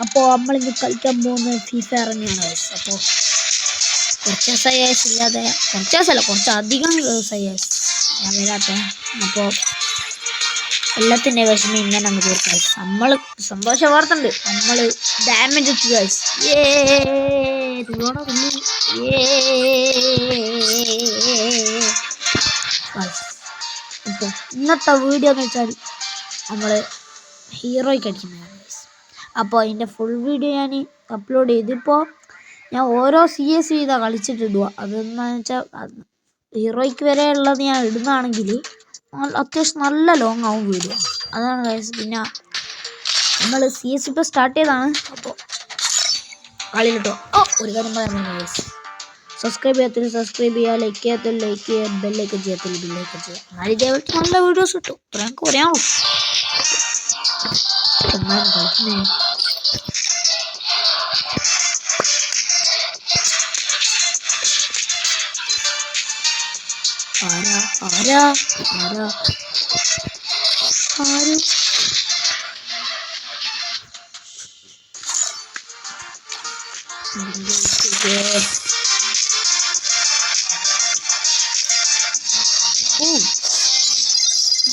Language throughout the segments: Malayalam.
അപ്പോൾ നമ്മളിന്ന് കളിക്കാൻ പോകുന്നത് ഫ്രീ ഫയർ തന്നെയാണ് ഗൈസ്. അപ്പോൾ കുറച്ച് ദിവസമായി ഇല്ലാതെ, കുറച്ച് ദിവസമല്ല കുറച്ചധികം ദിവസമായി ഞാൻ വരാത്ത. അപ്പോൾ എല്ലാത്തിൻ്റെ വിഷമം ഇങ്ങനെ അങ്ങ് തീർക്കും ഗൈസ്. നമ്മൾ സന്തോഷ വാർത്തയുണ്ട്, നമ്മൾ ഡാമേജ് എത്തി ഗൈസ്. അപ്പോൾ ഇന്നത്തെ വീഡിയോ എന്ന് വെച്ചാൽ നമ്മൾ ഹീറോയ്ക്ക് അടിക്കുന്നതാണ് ഗൈസ്. അപ്പോൾ അതിൻ്റെ ഫുൾ വീഡിയോ ഞാൻ അപ്ലോഡ് ചെയ്തിപ്പോൾ ഞാൻ ഓരോ CS ചെയ്താൽ കളിച്ചിട്ടിടുക. അതെന്താണെന്ന് വെച്ചാൽ ഹീറോയ്ക്ക് വരെ ഉള്ളത് ഞാൻ ഇടുന്നതാണെങ്കിൽ അത്യാവശ്യം നല്ല ലോങ് ആവും വീഡിയോ. അതാണ് ഗൈസ്. പിന്നെ നമ്മൾ CS ഇപ്പോൾ സ്റ്റാർട്ട് ചെയ്തതാണ്. അപ്പോൾ കളിയിലിട്ടോ ഒരു കാര്യം പറയാൻ ഗൈസ്, സബ്സ്ക്രൈബ് ചെയ്യാത്തതിൽ സബ്സ്ക്രൈബ് ചെയ്യുക, ലൈക്ക് ചെയ്യാത്തതിൽ ലൈക്ക് ചെയ്യുക, ബെല്ലൈക്കൻ ചെയ്യാത്തതിൽ ബെല്ലൈക്കൻ ചെയ്യുക. എന്നാലും ഇതേപോലത്തെ നല്ല വീഡിയോസ് കിട്ടും. ഇത്ര ഞങ്ങൾക്ക് പറയാമോ? കളിക്കുന്നേ ആരാ ആരാ ആരാ ആരും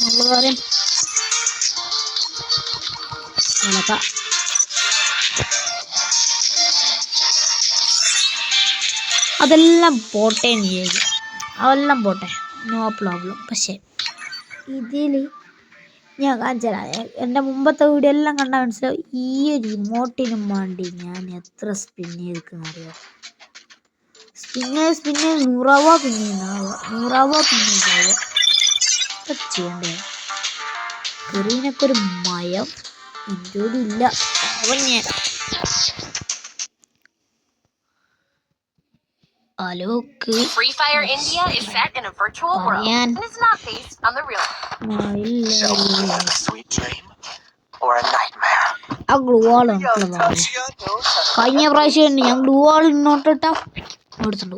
നല്ല കാര്യം അതെല്ലാം പോട്ടെ ചെയ്തു, അതെല്ലാം പോട്ടെ, നോ പ്രോബ്ലം. പക്ഷേ ഇതിൽ ഞാൻ കാണിച്ചുതരാം. എൻ്റെ മുമ്പത്തെ വീഡിയോ എല്ലാം കണ്ടാൽ മനസ്സിലാവും ഈ ഒരു റിമോട്ടിനും വേണ്ടി ഞാൻ എത്ര സ്പിൻ ചെയ്തിരിക്കുന്ന അറിയാം. സ്പിന്നെ നൂറാവുക പിന്നെ ചെയ്യണ്ടേ. കെറീനൊക്കെ ഒരു മയം എൻ്റെ കൂടി ഇല്ല. Free Fire India is set in a virtual world and is not based on the real world. So, a sweet dream or a nightmare? ആ ഗ്ലൂ വാൾ കഴിഞ്ഞ പ്രാവശ്യം ഞാൻ ഗ്ലൂ വാൾ ഇന്നോട്ടിട്ടാ എടുത്തിട്ടു.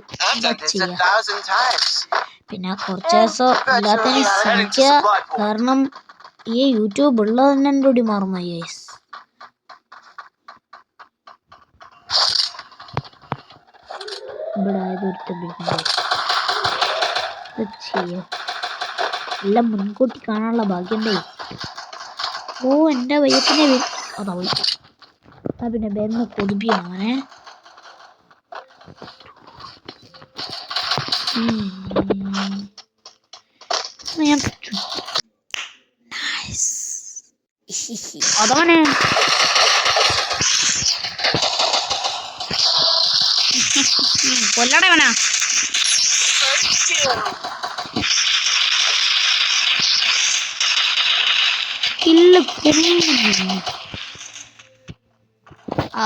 പിന്നെ കുറച്ച് ദിവസം എല്ലാത്തിനും ശ്രമിക്കുക, കാരണം ഈ യൂട്യൂബ് ഉള്ളത് തന്നെ എൻ്റെ കൂടി മറന്നു ഗൈസ്. ഇവിടെ ചെയ്യാം എല്ലാം മുൻകൂട്ടി കാണാനുള്ള ഭാഗ്യണ്ടേ. ഓ എൻ്റെ വയ്യത്തിനെ അതാ പോയി. പിന്നെ ബെന്ന് കൊതുപ്പിയാണ് അങ്ങനെ. അതാണ് കൊല്ലട വേണ.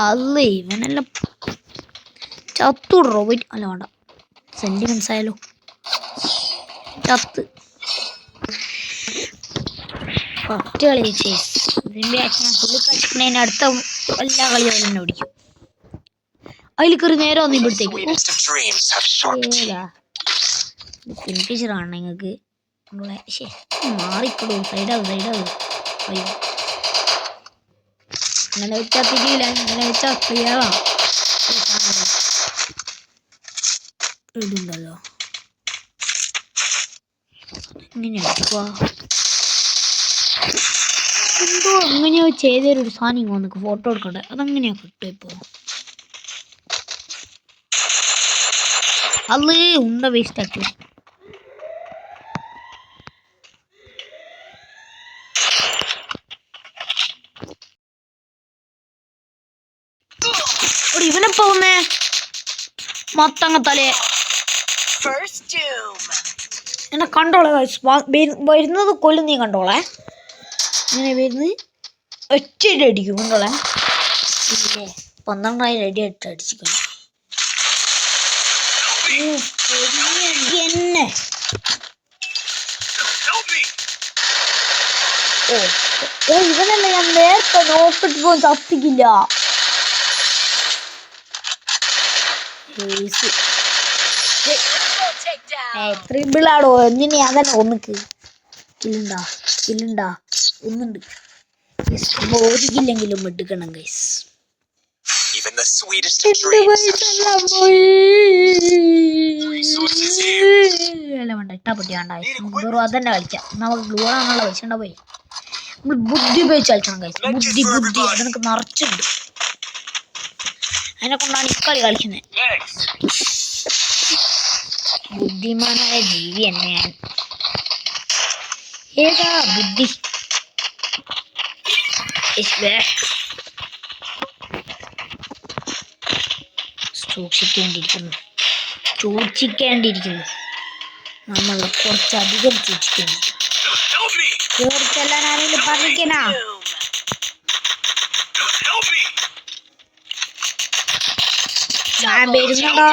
അല്ല ഇവനെല്ലാം ചത്തുടോ പോയിട്ട്. അല്ല വേണ്ട, സെന്റിമെന്റ്സ് ആയാലോ. ചത്ത് ഫസ്റ്റ് കളി ഇതിൻ്റെ ഫുള്ള് കളിക്കുന്നതിന് അടുത്ത എല്ലാ കളിയും തന്നെ പിടിക്കും. അതിൽ കയറി നേരെ വന്നു ഇവിടത്തേക്ക്. ഫിനിഷറാണ് നിങ്ങൾക്ക് മാറിക്കോളൂ. സൈഡാവും അയ്യോ അങ്ങനെ വെച്ചാൽ തിരിയില്ല, അങ്ങനെ വെച്ചാൽ ക്ലിയറാ. ഇതുണ്ടല്ലോ എങ്ങനെയാ എന്തോ അങ്ങനെയോ ചെയ്തൊരു സാധനം വന്നിക്ക് ഫോട്ടോ എടുക്കട്ടെ. അതെങ്ങനെയാ കിട്ടും ഇപ്പോൾ? അല്ലേ ഉണ്ട വേസ്റ്റ് ആക്കി. ഇവനെപ്പോ വന്നേ മത്തങ്ങത്തലേ എന്നെ കണ്ടോളെ. വരുന്നത് കൊല്ലും നീ കണ്ടോളെ. ഇങ്ങനെ വരുന്നത് ഒറ്റയടി അടിക്കും കണ്ടോളെ. ഇല്ലേ 12,000 അടി ഇട്ട് അടിച്ചിക്കണം എന്നെ. ഓ ഇവനല്ല ഞാൻ നേരത്തെ നോക്കിട്ട് പോയി ചത്തിക്കില്ല. ട്രിബിളാടോ എന്തിനാ അതന്നെ ഒന്നിക്ക് കില്ലുണ്ടാ ഒന്നുണ്ട്. ഒരിക്കലെങ്കിലും എടുക്കണം guys. Even the sweetest of dreams have short. Resources here. അല്ല വേണ്ട ഇട്ടാ പൊട്ടി വേണ്ട വെറും അതന്നെ കളിക്കാം. നമുക്ക് ഗ്ലൂ ആണുള്ള പൈസ ഉണ്ടാ പോയി. നമ്മൾ ബുദ്ധി ഉപയോഗിച്ച് കളിക്കണം ഗൈസ്. ബുദ്ധി അതിനൊക്കെ നിറച്ചുണ്ട്. അതിനെ കൊണ്ടാണ് ഈ കളി കളിക്കുന്നത്. ബുദ്ധിമാനായ ജീവി തന്നെ ഞാൻ. ഏതാ ബുദ്ധി? സൂക്ഷിക്കേണ്ടിയിരിക്കുന്നു. നമ്മൾ കുറച്ചധികം സൂക്ഷിക്കേണ്ടിയിരിക്കുന്നു. കേറിച്ചെല്ലാൻ ആരെങ്കിലും പറഞ്ഞിക്കണ? ഞാൻ വരുന്നുണ്ടോ?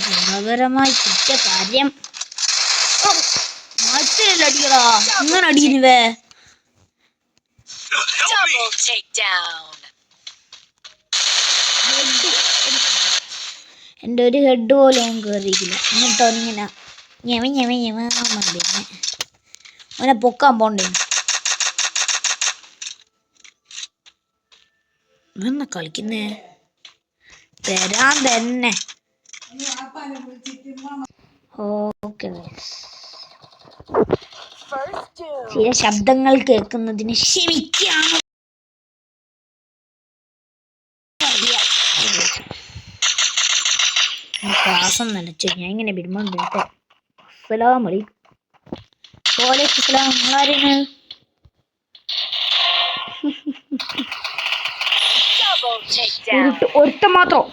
ഗുണപരമായി കിട്ടിയ കാര്യം മാറ്റില്ല അടിക്കടാ. ഇങ്ങനെ അടിയുന്നവേ. എൻ്റെ ഒരു ഹെഡ് പോലും അവൻ കയറിയിട്ടില്ല. എന്നിട്ടോ ഇങ്ങനെ ഞെമ പിന്നെ അവനെ പൊക്കാൻ പോണ്ടേ. ഇവന്നെ കളിക്കുന്നേ തരാൻ തന്നെ. ഓക്കെ ചില ശബ്ദങ്ങൾ കേൾക്കുന്നതിന് ക്ഷമിക്കാണ്. ശ്വാസം നനച്ചു. ഞാൻ ഇങ്ങനെ വിടുമ്പോണ്ട്. അസ്സലാമു അലൈക്കും. വലൈക്കും സലാം. നിങ്ങളാരാണ്? ഒരുത്ത മാത്രം.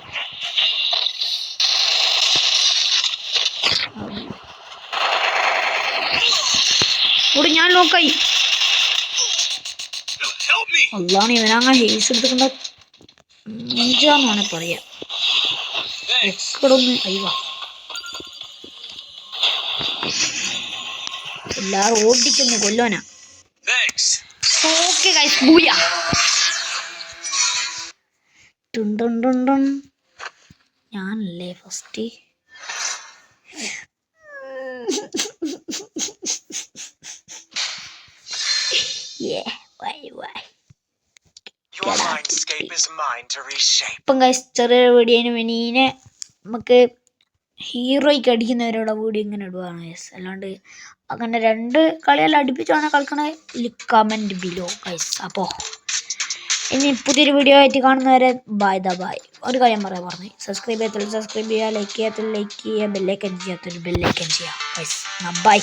ഇവിടെ ഞാൻ നോക്കായി. അള്ളാണ് ഇവനങ്ങ ഹേസ് എടുത്തുകൊണ്ട് ാണ് പറയാ. എക്കടൊന്ന് അയ്യ എല്ലാരും ഓടിക്കുന്നു കൊല്ലോനാ. Okay guys booyah. ഞാനല്ലേ ഫസ്റ്റ്. ഇപ്പം ഗൈസ് ചെറിയൊരു വീഡിയോന് വേണീനെ നമുക്ക് ഹീറോയ്ക്ക് അടിക്കുന്നവരോടെ വീഡിയോ ഇങ്ങനെ ഇടുവാണ് ഗൈസ്. അല്ലാണ്ട് അങ്ങനെ 2 കളിയെല്ലാം അടുപ്പിച്ചാണ് കളിക്കണത്. Comment below guys. അപ്പോൾ ഇനി പുതിയൊരു വീഡിയോ ആയിട്ട് കാണുന്നവരെ ബൈ. ഒരു കാര്യം പറഞ്ഞു. സബ്സ്ക്രൈബ് ചെയ്യാത്തുള്ളൂ സബ്സ്ക്രൈബ് ചെയ്യുക, ലൈക്ക് ചെയ്യാത്തുള്ളൂ ലൈക്ക് ചെയ്യുക, ബെല്ലൈക്കൻ ചെയ്യാത്തുള്ളൂ ബെല്ലൈക്കൻ ചെയ്യുക ഗൈസ്. ബൈ.